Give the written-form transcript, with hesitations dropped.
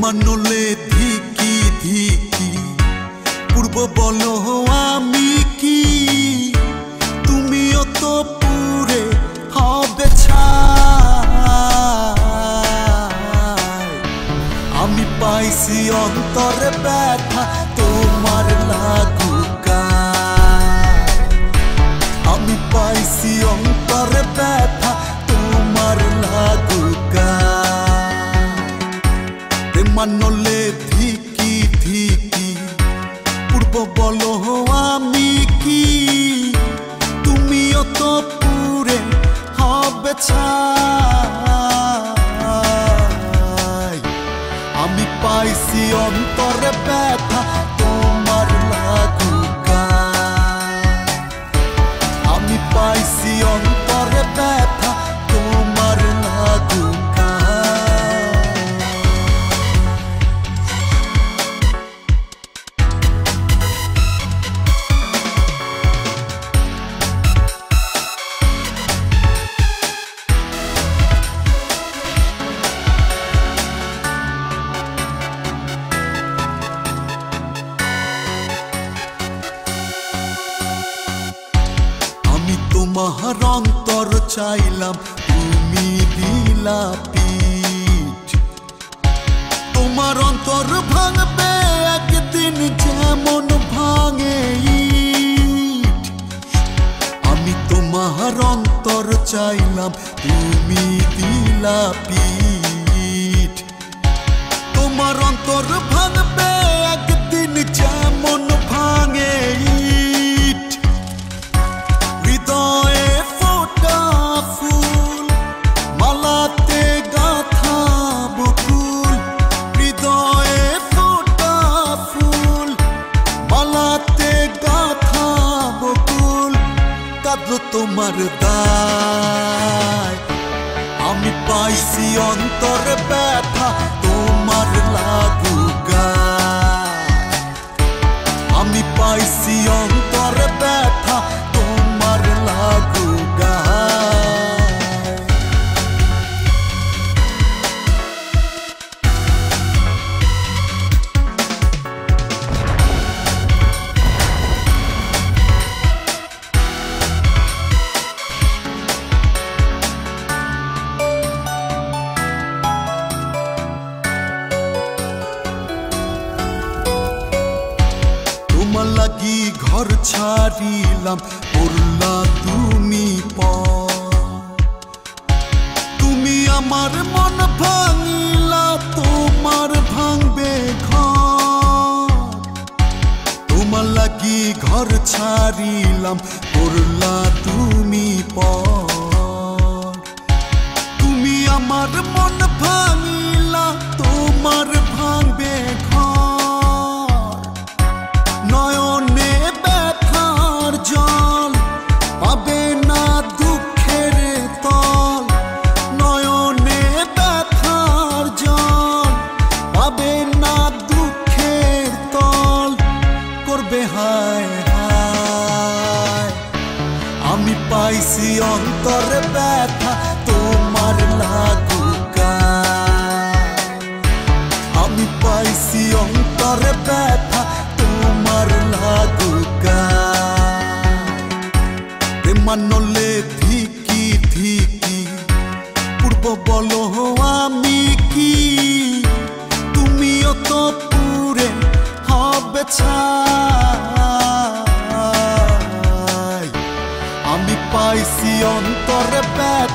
মানলে ধিকি ধিকি পূর্ব বলো আমি কি তুমিও তো পুরে হবে ছাই আমি পাইছি অন্তরে ব্যথা তোমার লাগুকা আমি পাইছি অন্তরে ব্যথা তোমার লাগুকা মানলে ধিকি ধিকি পূর্ব বলো আমি কি তুমিও তো পুরে হবে ছাই আমি পাইছি অন্তরে ব্যথা তোমার লাগুকা আমি পাইছি অন্তরে ব্যথা তোমার লাগুকা তোমার অন্তর চাইলাম তুমি দিলা পিঠ তোমার অন্তর ভাঙবে একদিন যেমন ভাঙে ইট আমি তোমার অন্তর চাইলাম তুমি দিলা পিঠ তোমার অন্তর ভাঙবে একদিন যেমন ভাঙে তোমার দায় আমি পাইছি অন্তরে ব্যথা তোমার লাগুকা আমি পাইছি অন্তরে ব্যথা তোমার লাগুকা লাগি ঘর ছাড়িলাম পড়লা তুমি তুমি আমার মন ভাঙিলা তোমার ভাঙবে ঘর তোমার লাগি ঘর ছাড়িলাম পড়লা তুমি তুমি আমার মন ভাঙিলা তোমার ভাঙবে ঘর নয়নে ব্যথার জল পাবে না দুঃখের তল নয়নে ব্যথার জল পাবে না দুঃখের তল করবে হায় হায় আমি পাইছি অন্তরে ব্যথা তোমার লাগুকা আমি পাইছি অন্তরে ব্যথা তোমার লাগুকা মানলে ধিকি ধিকি পূর্ব বলো আমি কি তুমিও তো পুরে হবে ছাই আমি পাইছি অন্তরে ব্যথা